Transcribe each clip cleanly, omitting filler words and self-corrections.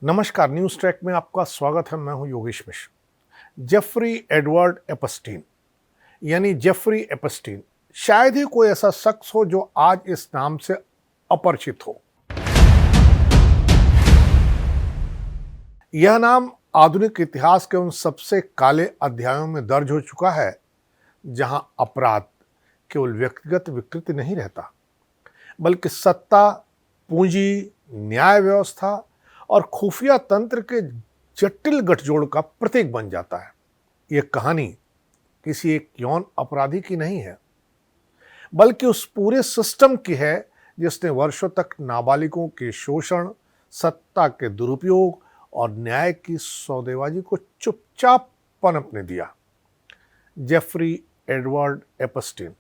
नमस्कार। News track में आपका स्वागत है। मैं हूं योगेश मिश्र। जेफरी एडवर्ड एपस्टीन यानी जेफरी एपस्टीन, शायद ही कोई ऐसा शख्स हो जो आज इस नाम से अपरिचित हो। यह नाम आधुनिक इतिहास के उन सबसे काले अध्यायों में दर्ज हो चुका है जहां अपराध केवल व्यक्तिगत विकृति नहीं रहता, बल्कि सत्ता, पूंजी, न्याय व्यवस्था और खुफिया तंत्र के जटिल गठजोड़ का प्रतीक बन जाता है। यह कहानी किसी एक यौन अपराधी की नहीं है, बल्कि उस पूरे सिस्टम की है जिसने वर्षों तक नाबालिगों के शोषण, सत्ता के दुरुपयोग और न्याय की सौदेबाजी को चुपचाप पनपने दिया। जेफरी एडवर्ड एपस्टीन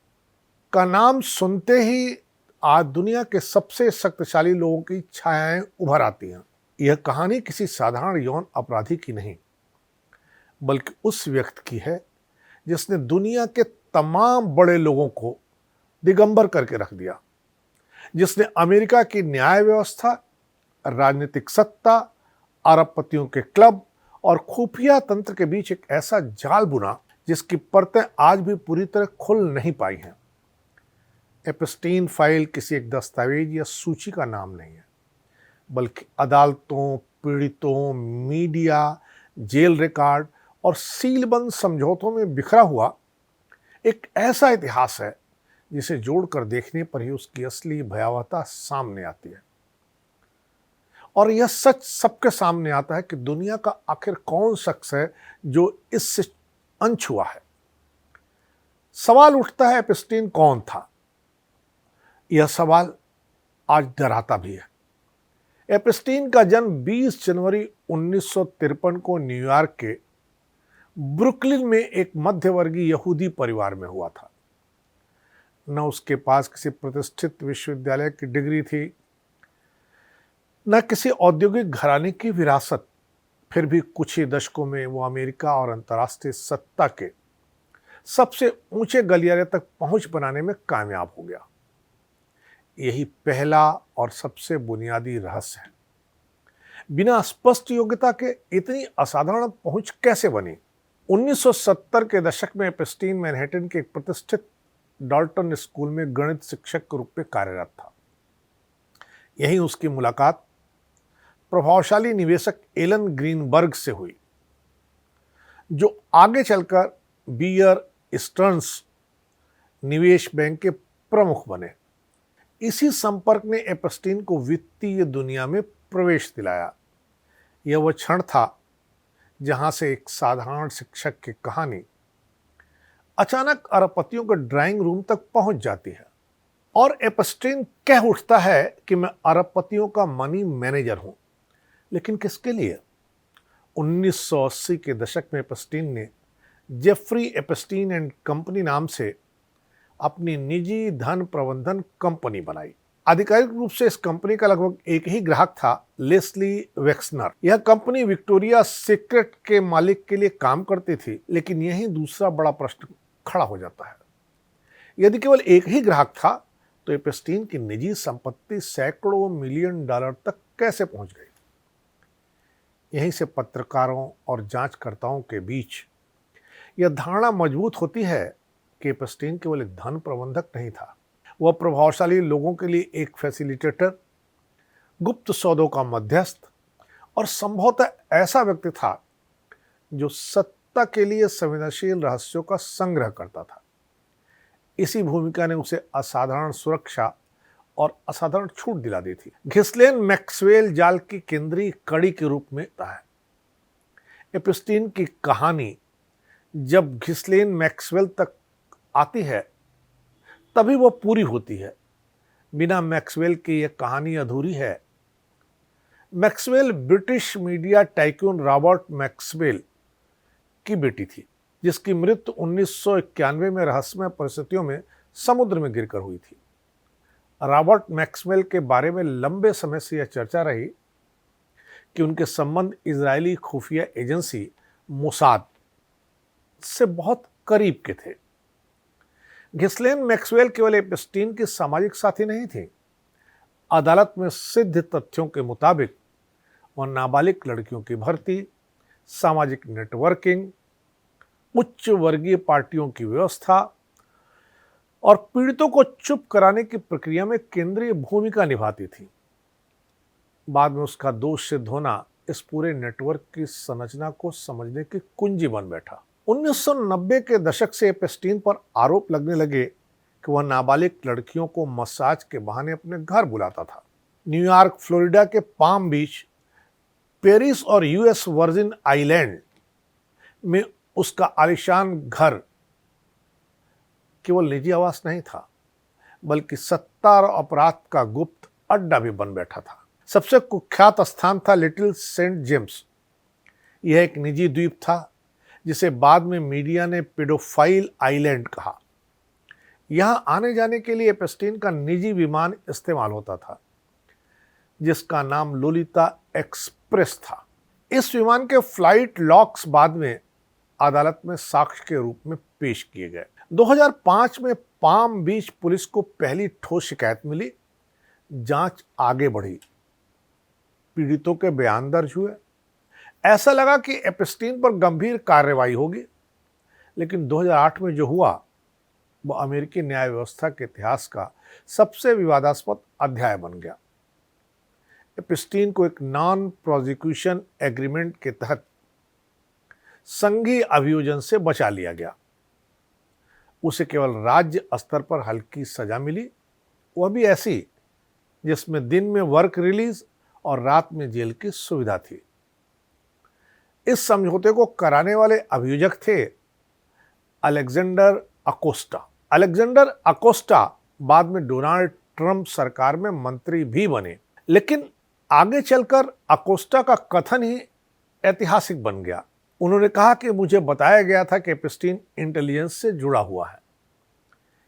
का नाम सुनते ही आज दुनिया के सबसे शक्तिशाली लोगों की छायाएं उभर आती हैं। यह कहानी किसी साधारण यौन अपराधी की नहीं, बल्कि उस व्यक्ति की है जिसने दुनिया के तमाम बड़े लोगों को दिगंबर करके रख दिया, जिसने अमेरिका की न्याय व्यवस्था, राजनीतिक सत्ता, अरबपतियों के क्लब और खुफिया तंत्र के बीच एक ऐसा जाल बुना जिसकी परतें आज भी पूरी तरह खुल नहीं पाई हैं। एपस्टीन फाइल किसी एक दस्तावेज या सूची का नाम नहीं है, बल्कि अदालतों, पीड़ितों, मीडिया, जेल रिकॉर्ड और सीलबंद समझौतों में बिखरा हुआ एक ऐसा इतिहास है जिसे जोड़कर देखने पर ही उसकी असली भयावहता सामने आती है। और यह सच सबके सामने आता है कि दुनिया का आखिर कौन शख्स है जो इससे अनछुआ है। सवाल उठता है, एपस्टीन कौन था? यह सवाल आज डराता भी है। एपस्टीन का जन्म 20 जनवरी 1953 को न्यूयॉर्क के ब्रुकलिन में एक मध्यवर्गीय यहूदी परिवार में हुआ था। न उसके पास किसी प्रतिष्ठित विश्वविद्यालय की डिग्री थी, न किसी औद्योगिक घराने की विरासत। फिर भी कुछ ही दशकों में वो अमेरिका और अंतर्राष्ट्रीय सत्ता के सबसे ऊंचे गलियारे तक पहुंच बनाने में कामयाब हो गया। यही पहला और सबसे बुनियादी रहस्य है। बिना स्पष्ट योग्यता के इतनी असाधारण पहुंच कैसे बनी? 1970 के दशक में एपस्टीन मैनहट्टन के एक प्रतिष्ठित डाल्टन स्कूल में गणित शिक्षक के रूप में कार्यरत था। यहीं उसकी मुलाकात प्रभावशाली निवेशक एलन ग्रीनबर्ग से हुई, जो आगे चलकर बियर स्टर्न्स निवेश बैंक के प्रमुख बने। इसी संपर्क ने एपस्टीन को वित्तीय दुनिया में प्रवेश दिलाया। यह वह क्षण था जहां से एक साधारण शिक्षक की कहानी अचानक अरबपतियों के ड्राइंग रूम तक पहुंच जाती है और एपस्टीन कह उठता है कि मैं अरबपतियों का मनी मैनेजर हूं। लेकिन किसके लिए? 1980 के दशक में एपस्टीन ने जेफरी एपस्टीन एंड कंपनी नाम से अपनी निजी धन प्रबंधन कंपनी बनाई। आधिकारिक रूप से इस कंपनी का लगभग एक ही ग्राहक था, लेस्ली वेक्सनर। यह कंपनी विक्टोरिया सीक्रेट के मालिक के लिए काम करती थी। लेकिन यही दूसरा बड़ा प्रश्न खड़ा हो जाता है। यदि केवल एक ही ग्राहक था तो एपस्टीन की निजी संपत्ति सैकड़ों मिलियन डॉलर तक कैसे पहुंच गई? यहीं से पत्रकारों और जांचकर्ताओं के बीच यह धारणा मजबूत होती है कि एपस्टीन केवल एक धन प्रबंधक नहीं था, वह प्रभावशाली लोगों के लिए एक फैसिलिटेटर, गुप्त सौदों का मध्यस्थ और संभवतः ऐसा व्यक्ति था जो सत्ता के लिए संवेदनशील रहस्यों का संग्रह करता था। इसी भूमिका ने उसे असाधारण सुरक्षा और असाधारण छूट दिला दी थी। घिस्लेन मैक्सवेल जाल की केंद्रीय कड़ी के रूप में था। एपस्टीन की कहानी जब घिस्लेन मैक्सवेल तक आती है तभी वह पूरी होती है। बिना मैक्सवेल की यह कहानी अधूरी है। Maxwell British media tycoon Robert Maxwell की बेटी थी, जिसकी मृत्यु 1991 में रहस्यमय परिस्थितियों में समुद्र में गिरकर हुई थी। रॉबर्ट मैक्सवेल के बारे में लंबे समय से यह चर्चा रही कि उनके संबंध इजरायली खुफिया एजेंसी मोसाद से बहुत करीब के थे। घिस्लेन मैक्सवेल केवल एपस्टीन की सामाजिक साथी नहीं थी। अदालत में सिद्ध तथ्यों के मुताबिक वह नाबालिग लड़कियों की भर्ती, सामाजिक नेटवर्किंग, उच्च वर्गीय पार्टियों की व्यवस्था और पीड़ितों को चुप कराने की प्रक्रिया में केंद्रीय भूमिका निभाती थी। बाद में उसका दोष सिद्ध होना इस पूरे नेटवर्क की संरचना को समझने की कुंजी बन बैठा। 1990 के दशक से एपस्टीन पर आरोप लगने लगे कि वह नाबालिग लड़कियों को मसाज के बहाने अपने घर बुलाता था। न्यूयॉर्क, फ्लोरिडा के पाम बीच, पेरिस और यूएस वर्जिन आइलैंड में उसका आलीशान घर केवल निजी आवास नहीं था, बल्कि सत्ता और अपराध का गुप्त अड्डा भी बन बैठा था। सबसे कुख्यात स्थान था लिटिल सेंट जेम्स। यह एक निजी द्वीप था जिसे बाद में मीडिया ने पेडोफाइल आइलैंड कहा। यहां आने जाने के लिए एपस्टीन का निजी विमान इस्तेमाल होता था, जिसका नाम लोलिता एक्सप्रेस था। इस विमान के फ्लाइट लॉग्स बाद में अदालत में साक्ष्य के रूप में पेश किए गए। 2005 में पाम बीच पुलिस को पहली ठोस शिकायत मिली। जांच आगे बढ़ी, पीड़ितों के बयान दर्ज हुए। ऐसा लगा कि एपस्टीन पर गंभीर कार्रवाई होगी, लेकिन 2008 में जो हुआ वह अमेरिकी न्याय व्यवस्था के इतिहास का सबसे विवादास्पद अध्याय बन गया। एपस्टीन को एक नॉन प्रोसिक्यूशन एग्रीमेंट के तहत संघीय अभियोजन से बचा लिया गया। उसे केवल राज्य स्तर पर हल्की सजा मिली, वह भी ऐसी जिसमें दिन में वर्क रिलीज और रात में जेल की सुविधा थी। इस समझौते को कराने वाले अभियोजक थे अलेक्जेंडर अकोस्टा। अलेक्जेंडर अकोस्टा बाद में डोनाल्ड ट्रंप सरकार में मंत्री भी बने, लेकिन आगे चलकर अकोस्टा का कथन ही ऐतिहासिक बन गया। उन्होंने कहा कि मुझे बताया गया था कि एपस्टीन इंटेलिजेंस से जुड़ा हुआ है।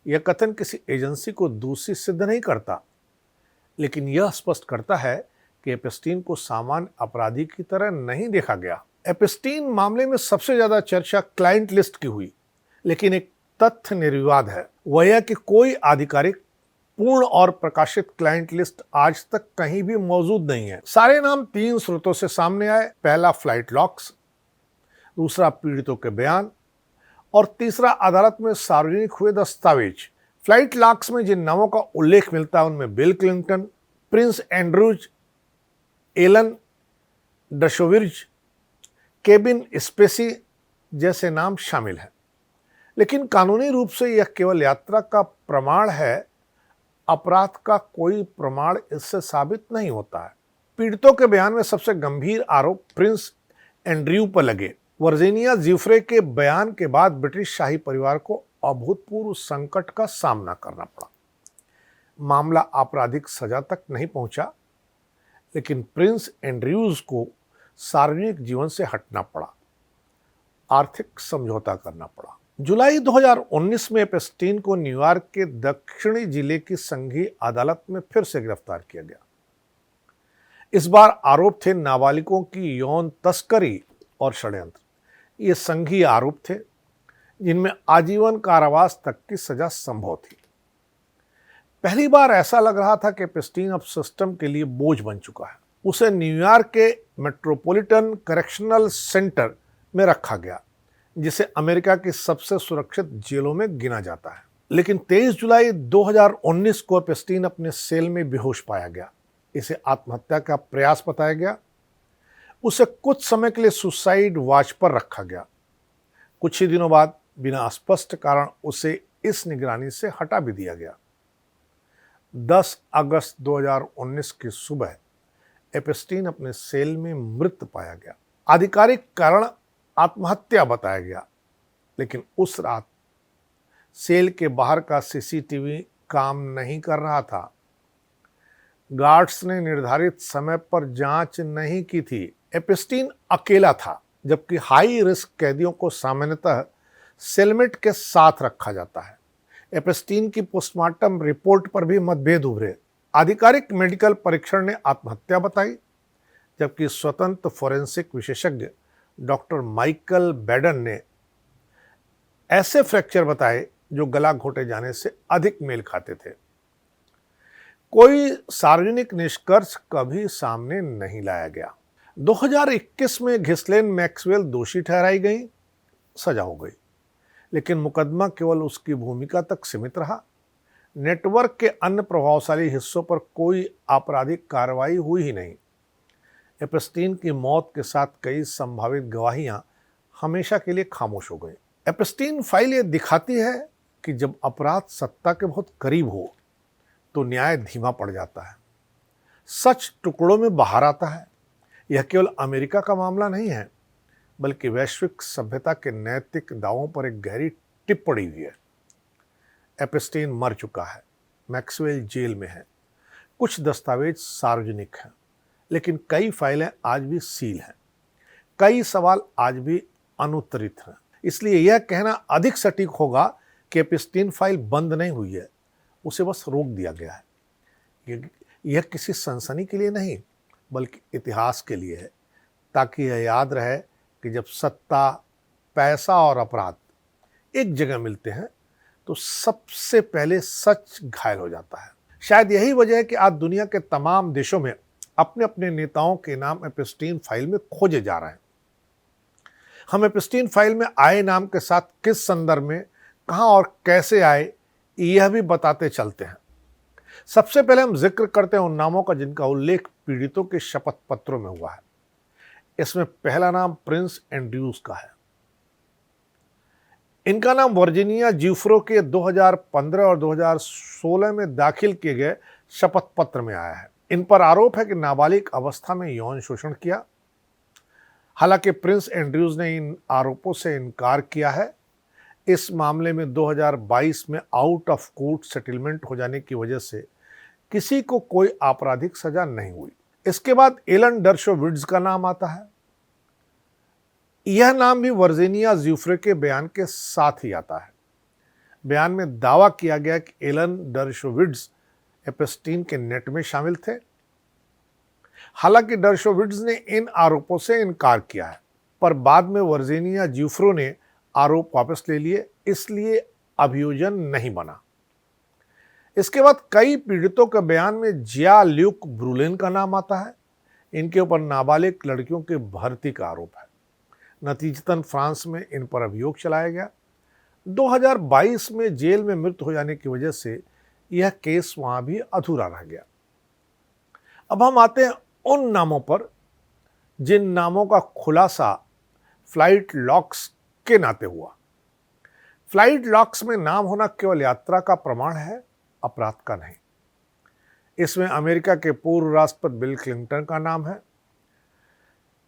यह कथन किसी एजेंसी को दोषी सिद्ध नहीं करता, लेकिन यह स्पष्ट करता है कि एपस्टीन को सामान्य अपराधी की तरह नहीं देखा गया। एपस्टीन मामले में सबसे ज्यादा चर्चा क्लाइंट लिस्ट की हुई, लेकिन एक तथ्य निर्विवाद है, वह यह कि कोई आधिकारिक, पूर्ण और प्रकाशित क्लाइंट लिस्ट आज तक कहीं भी मौजूद नहीं है। सारे नाम 3 स्रोतों से सामने आए। पहला फ्लाइट लॉग्स, दूसरा पीड़ितों के बयान और तीसरा अदालत में सार्वजनिक हुए दस्तावेज। फ्लाइट लॉग्स में जिन नामों का उल्लेख मिलता है उनमें Bill Clinton, Prince Andrews, Alan Dershowitz, Kevin Spacey जैसे नाम शामिल हैं। लेकिन कानूनी रूप से यह केवल यात्रा का प्रमाण है, अपराध का कोई प्रमाण इससे साबित नहीं होता है। पीड़ितों के बयान में सबसे गंभीर आरोप प्रिंस एंड्रयू पर लगे। वर्जीनिया जिफ्रे के बयान के बाद ब्रिटिश शाही परिवार को अभूतपूर्व संकट का सामना करना पड़ा। मामला आपराधिक सजा तक नहीं पहुंचा, लेकिन प्रिंस एंड्रयूज को सार्वजनिक जीवन से हटना पड़ा, आर्थिक समझौता करना पड़ा। जुलाई 2019 में एपस्टीन को न्यूयॉर्क के दक्षिणी जिले की संघीय अदालत में फिर से गिरफ्तार किया गया। इस बार आरोप थे नाबालिगों की यौन तस्करी और षड्यंत्र। ये संघीय आरोप थे जिनमें आजीवन कारावास तक की सजा संभव थी। पहली बार ऐसा लग रहा था कि एपस्टीन अब सिस्टम के लिए बोझ बन चुका है। उसे न्यूयॉर्क के मेट्रोपॉलिटन करेक्शनल सेंटर में रखा गया, जिसे अमेरिका की सबसे सुरक्षित जेलों में गिना जाता है। लेकिन 23 जुलाई 2019 को एपस्टीन अपने सेल में बेहोश पाया गया। इसे आत्महत्या का प्रयास बताया गया। उसे कुछ समय के लिए सुसाइड वॉच पर रखा गया। कुछ ही दिनों बाद बिना स्पष्ट कारण उसे इस निगरानी से हटा भी दिया गया। 10 अगस्त 2019 की सुबह एपस्टीन अपने सेल में मृत पाया गया। आधिकारिक कारण आत्महत्या बताया गया, लेकिन उस रात सेल के बाहर का सीसीटीवी काम नहीं कर रहा था। गार्ड्स ने निर्धारित समय पर जांच नहीं की थी। एपस्टीन अकेला था, जबकि हाई रिस्क कैदियों को सामान्यतः सेलमेट के साथ रखा जाता है। एपस्टीन की पोस्टमार्टम रिपोर्ट पर भी मतभेद उभरे। आधिकारिक मेडिकल परीक्षण ने आत्महत्या बताई, जबकि स्वतंत्र फोरेंसिक विशेषज्ञ डॉक्टर माइकल बैडन ने ऐसे फ्रैक्चर बताए जो गला घोटे जाने से अधिक मेल खाते थे। कोई सार्वजनिक निष्कर्ष कभी सामने नहीं लाया गया। 2021 में घिस्लेन मैक्सवेल दोषी ठहराई गई, सजा हो गई, लेकिन मुकदमा केवल उसकी भूमिका तक सीमित रहा। नेटवर्क के अन्य प्रभावशाली हिस्सों पर कोई आपराधिक कार्रवाई हुई ही नहीं। एप्स्टीन की मौत के साथ कई संभावित गवाहियां हमेशा के लिए खामोश हो गई। एप्स्टीन फाइल ये दिखाती है कि जब अपराध सत्ता के बहुत करीब हो तो न्याय धीमा पड़ जाता है, सच टुकड़ों में बाहर आता है। यह केवल अमेरिका का मामला नहीं है, बल्कि वैश्विक सभ्यता के नैतिक दावों पर एक गहरी टिप पड़ी हुई है। एप्स्टीन मर चुका है, मैक्सवेल जेल में है, कुछ दस्तावेज सार्वजनिक हैं, लेकिन कई फाइलें आज भी सील हैं, कई सवाल आज भी अनुत्तरित हैं। इसलिए यह कहना अधिक सटीक होगा कि एप्स्टीन फाइल बंद नहीं हुई है, उसे बस रोक दिया गया है। यह किसी सनसनी के लिए नहीं, बल्कि इतिहास के लिए है, ताकि यह याद रहे कि जब सत्ता, पैसा और अपराध एक जगह मिलते हैं तो सबसे पहले सच घायल हो जाता है। शायद यही वजह है कि आज दुनिया के तमाम देशों में अपने अपने नेताओं के नाम एप्स्टीन फाइल में खोजे जा रहे हैं। हम एप्स्टीन फाइल में आए नाम के साथ किस संदर्भ में, कहां और कैसे आए, यह भी बताते चलते हैं। सबसे पहले हम जिक्र करते हैं उन नामों का जिनका उल्लेख पीड़ितों के शपथ पत्रों में हुआ है। इसमें पहला नाम प्रिंस एंड्रयूज का है। इनका नाम वर्जीनिया ज्यूफ्रो के 2015 और 2016 में दाखिल किए गए शपथ पत्र में आया है। इन पर आरोप है कि नाबालिग अवस्था में यौन शोषण किया। हालांकि प्रिंस एंड्रयूज ने इन आरोपों से इनकार किया है। इस मामले में 2022 में आउट ऑफ कोर्ट सेटलमेंट हो जाने की वजह से किसी को कोई आपराधिक सजा नहीं हुई। इसके बाद एलन डर्शोविट्ज का नाम आता है। यह नाम भी वर्जीनिया ज्यूफ्रे के बयान के साथ ही आता है। बयान में दावा किया गया कि एलन डर्शोविट्ज एप्स्टीन के नेट में शामिल थे। हालांकि डर्शोविट्ज ने इन आरोपों से इनकार किया है, पर बाद में वर्जीनिया ज्यूफ्रो ने आरोप वापस ले लिए, इसलिए अभियोजन नहीं बना। इसके बाद कई पीड़ितों के बयान में जिया ल्यूक ब्रूलेन का नाम आता है। इनके ऊपर नाबालिग लड़कियों की भर्ती का आरोप है। नतीजतन फ्रांस में इन पर अभियोग चलाया गया। 2022 में जेल में मृत्यु हो जाने की वजह से यह केस वहां भी अधूरा रह गया। अब हम आते हैं उन नामों पर जिन नामों का खुलासा फ्लाइट लॉग्स के नाते हुआ। फ्लाइट लॉग्स में नाम होना केवल यात्रा का प्रमाण है, अपराध का नहीं। इसमें अमेरिका के पूर्व राष्ट्रपति बिल क्लिंटन का नाम है।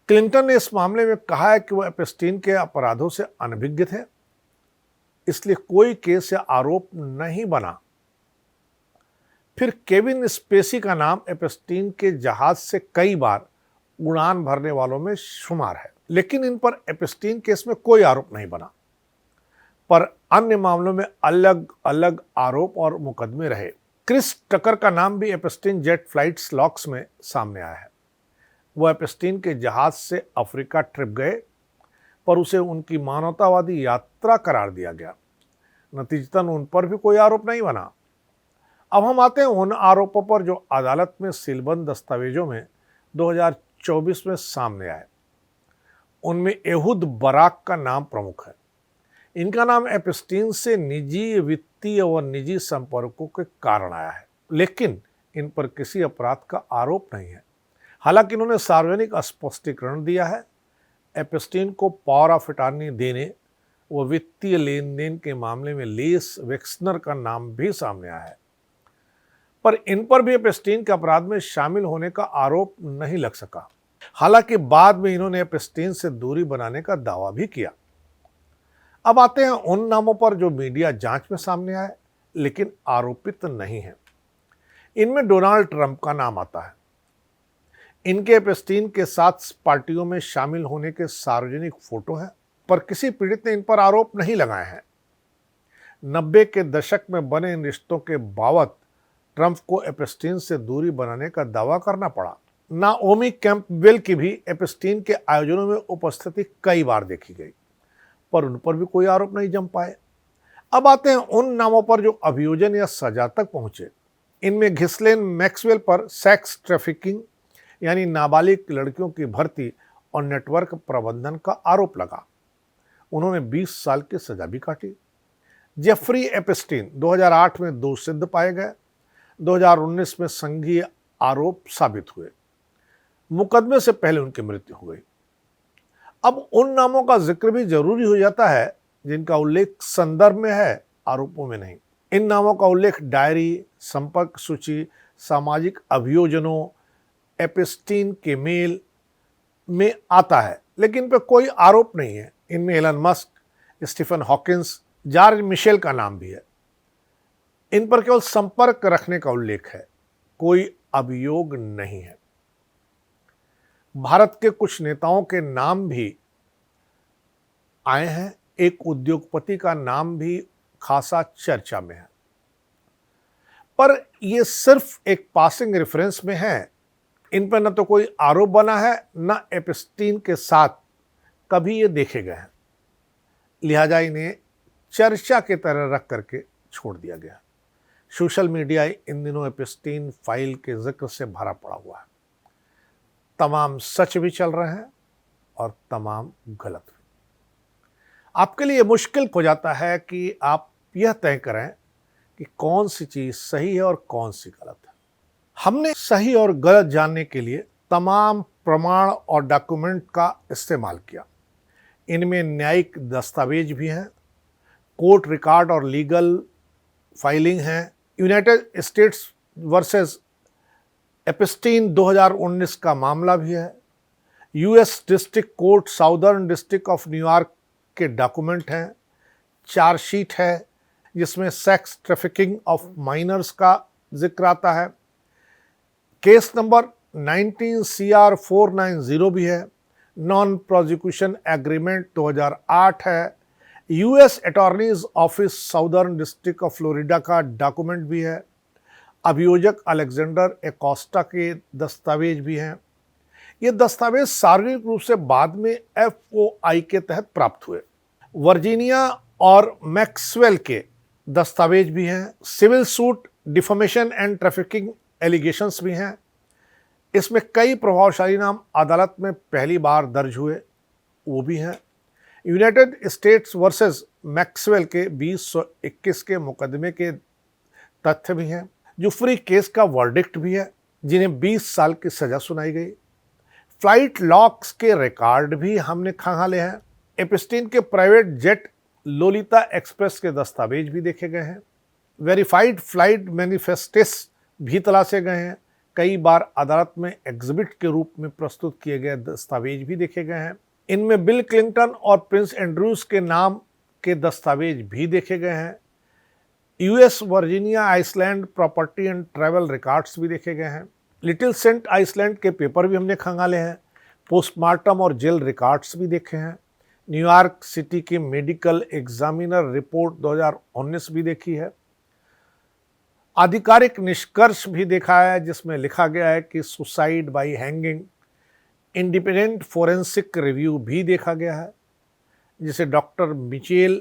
क्लिंटन ने इस मामले में कहा है कि वह एप्स्टीन के अपराधों से अनभिज्ञ थे, इसलिए कोई केस या आरोप नहीं बना। फिर केविन स्पेसी का नाम एप्स्टीन के जहाज से कई बार उड़ान भरने वालों में शुमार है, लेकिन इन पर एप्स्टीन केस में कोई आरोप नहीं बना। पर अन्य मामलों में अलग अलग आरोप और मुकदमे रहे। क्रिस टकर का नाम भी एप्स्टीन जेट फ्लाइट्स लॉग्स में सामने आया है। वह एप्स्टीन के जहाज से अफ्रीका ट्रिप गए, पर उसे उनकी मानवतावादी यात्रा करार दिया गया। नतीजतन उन पर भी कोई आरोप नहीं बना। अब हम आते हैं उन आरोपों पर जो अदालत में सीलबंद दस्तावेजों में 2024 में सामने आए। उनमें एहुद बराक का नाम प्रमुख है। इनका नाम एप्स्टीन से निजी वित्तीय और निजी संपर्कों के कारण आया है, लेकिन इन पर किसी अपराध का आरोप नहीं है। हालांकि इन्होंने सार्वजनिक स्पष्टीकरण दिया है। एप्स्टीन को पावर ऑफ अटॉर्नी देने व वित्तीय लेन देन के मामले में लेस वेक्सनर का नाम भी सामने आया है, पर इन पर भी एप्स्टीन के अपराध में शामिल होने का आरोप नहीं लग सका। हालांकि बाद में इन्होंने एप्स्टीन से दूरी बनाने का दावा भी किया। अब आते हैं उन नामों पर जो मीडिया जांच में सामने आए, लेकिन आरोपित नहीं है। इनमें डोनाल्ड ट्रंप का नाम आता है। इनके एप्स्टीन के साथ पार्टियों में शामिल होने के सार्वजनिक फोटो हैं, पर किसी पीड़ित ने इन पर आरोप नहीं लगाए हैं। 90 के दशक में बने इन रिश्तों के बावत ट्रंप को एप्स्टीन से दूरी बनाने का दावा करना पड़ा। नाओमी कैंपबेल की भी एप्स्टीन के आयोजनों में उपस्थिति कई बार देखी गई, पर उन पर भी कोई आरोप नहीं जम पाए। अब आते हैं उन नामों पर जो अभियोजन या सजा तक पहुंचे। इनमें घिस्लेन मैक्सवेल पर सेक्स ट्रैफिकिंग यानी नाबालिग लड़कियों की भर्ती और नेटवर्क प्रबंधन का आरोप लगा। उन्होंने 20 साल की सजा भी काटी। जेफरी एपस्टीन 2008 में दोषसिद्ध पाए गए। 2019 में संघीय आरोप साबित हुए। मुकदमे से पहले उनकी मृत्यु हो गई। अब उन नामों का जिक्र भी जरूरी हो जाता है जिनका उल्लेख संदर्भ में है, आरोपों में नहीं। इन नामों का उल्लेख डायरी, संपर्क सूची, सामाजिक अभियोजनों, एपस्टीन के मेल में आता है, लेकिन इन पर कोई आरोप नहीं है। इनमें Elon Musk, Stephen Hawkins, George Mitchell का नाम भी है। इन पर केवल संपर्क रखने का उल्लेख है, कोई अभियोग नहीं है। भारत के कुछ नेताओं के नाम भी आए हैं। एक उद्योगपति का नाम भी खासा चर्चा में है, पर यह सिर्फ एक पासिंग रेफरेंस में है। इन पर न तो कोई आरोप बना है, न एपस्टीन के साथ कभी ये देखे गए हैं, लिहाजा इन्हें चर्चा की तरह रख करके छोड़ दिया गया। सोशल मीडिया इन दिनों एपस्टीन फाइल के जिक्र से भरा पड़ा हुआ है। तमाम सच भी चल रहे हैं और तमाम गलत भी। आपके लिए मुश्किल हो जाता है कि आप यह तय करें कि कौन सी चीज सही है और कौन सी गलत है। हमने सही और गलत जानने के लिए तमाम प्रमाण और डॉक्यूमेंट का इस्तेमाल किया। इनमें न्यायिक दस्तावेज भी हैं, कोर्ट रिकॉर्ड और लीगल फाइलिंग है। यूनाइटेड स्टेट्स वर्सेस एपस्टीन 2019 का मामला भी है। US district court southern district of New York के डॉक्यूमेंट हैं। चार्जशीट है जिसमें सेक्स ट्रैफिकिंग ऑफ माइनर्स का जिक्र आता है। केस नंबर 19 CR 490 भी है। नॉन प्रोसिक्यूशन एग्रीमेंट 2008 है। US attorneys office southern district of Florida का डॉक्यूमेंट भी है। अभियोजक अलेक्जेंडर एकोस्टा के दस्तावेज भी हैं। ये दस्तावेज सार्वजनिक रूप से बाद में FOI के तहत प्राप्त हुए। वर्जीनिया और मैक्सवेल के दस्तावेज भी हैं। Civil suit, defamation and trafficking allegations भी हैं। इसमें कई प्रभावशाली नाम अदालत में पहली बार दर्ज हुए, वो भी हैं। यूनाइटेड स्टेट्स वर्सेस मैक्सवेल के 2021 के मुकदमे के तथ्य भी हैं। जुफरी केस का वर्डिक्ट भी है, जिन्हें 20 साल की सजा सुनाई गई। फ्लाइट लॉग्स के रिकॉर्ड भी हमने खंगाले हैं। एपस्टीन के प्राइवेट जेट लोलिता एक्सप्रेस के दस्तावेज भी देखे गए हैं। वेरीफाइड फ्लाइट मैनिफेस्टेस भी तलाशे गए हैं। कई बार अदालत में एग्जिबिट के रूप में प्रस्तुत किए गए दस्तावेज भी देखे गए हैं। इनमें बिल क्लिंटन और प्रिंस एंड्रूज के नाम के दस्तावेज भी देखे गए हैं। US Virginia island property and travel records भी देखे गए हैं। लिटिल सेंट आइसलैंड के पेपर भी हमने खंगाले हैं। पोस्टमार्टम और जेल रिकॉर्ड्स भी देखे हैं। न्यूयॉर्क सिटी की मेडिकल एग्जामिनर रिपोर्ट 2019 भी देखी है। आधिकारिक निष्कर्ष भी देखा है, जिसमें लिखा गया है कि suicide bye hanging. Independent forensic review भी देखा गया है, जिसे डॉक्टर मिचेल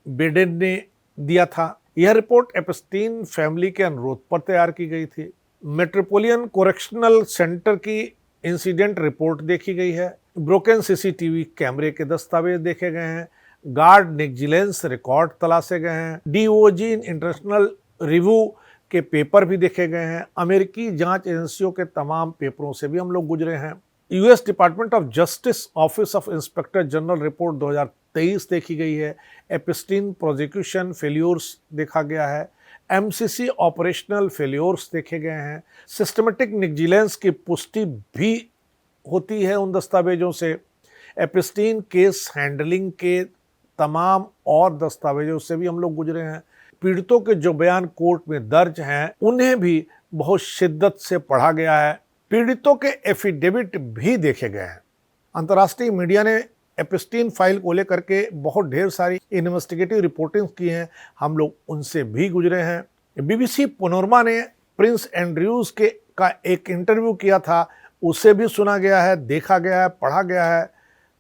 बेडेन ने दिया था। यह रिपोर्ट एपस्टीन फैमिली के अनुरोध पर तैयार की गई थी। मेट्रोपोलिटन कोरेक्शनल सेंटर की इंसिडेंट रिपोर्ट देखी गई है। ब्रोकन CCTV कैमरे के दस्तावेज देखे गए हैं। गार्ड नेग्जिलेंस रिकॉर्ड तलाशे गए हैं। DOJ इंटरनेशनल रिव्यू के पेपर भी देखे गए हैं। अमेरिकी जांच एजेंसियों के तमाम पेपरों से भी हम लोग गुजरे हैं। US department of justice office of inspector general report 2023 देखी गई है। एपस्टीन प्रोसिक्यूशन फेल्योर्स देखा गया है। MCC ऑपरेशनल फेल्योर्स देखे गए हैं। सिस्टमेटिक नेग्जिलेंस की पुष्टि भी होती है उन दस्तावेजों से। एपस्टीन केस हैंडलिंग के तमाम और दस्तावेजों से भी हम लोग गुजरे हैं। पीड़ितों के जो बयान कोर्ट में दर्ज हैं, उन्हें भी बहुत शिद्दत से पढ़ा गया है। पीड़ितों के एफिडेविट भी देखे गए हैं। अंतर्राष्ट्रीय मीडिया ने एपस्टीन फाइल को लेकर के बहुत ढेर सारी इन्वेस्टिगेटिव रिपोर्टिंग की हैं, हम लोग उनसे भी गुजरे हैं। BBC पैनोरमा ने प्रिंस एंड्रयूज का एक इंटरव्यू किया था, उसे भी सुना गया है, देखा गया है, पढ़ा गया है।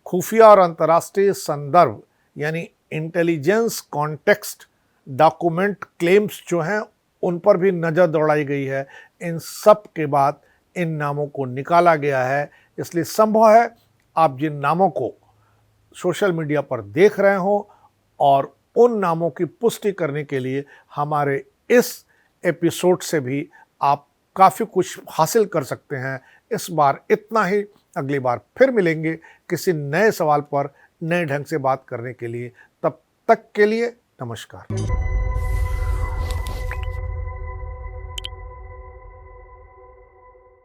खुफिया और अंतर्राष्ट्रीय संदर्भ यानी इंटेलिजेंस कॉन्टेक्स्ट डॉक्यूमेंट क्लेम्स जो हैं, उन पर भी नज़र दौड़ाई गई है। इन सब के बाद इन नामों को निकाला गया है। इसलिए संभव है आप जिन नामों को सोशल मीडिया पर देख रहे हो और उन नामों की पुष्टि करने के लिए हमारे इस एपिसोड से भी आप काफ़ी कुछ हासिल कर सकते हैं। इस बार इतना ही, अगली बार फिर मिलेंगे किसी नए सवाल पर नए ढंग से बात करने के लिए। तब तक के लिए नमस्कार।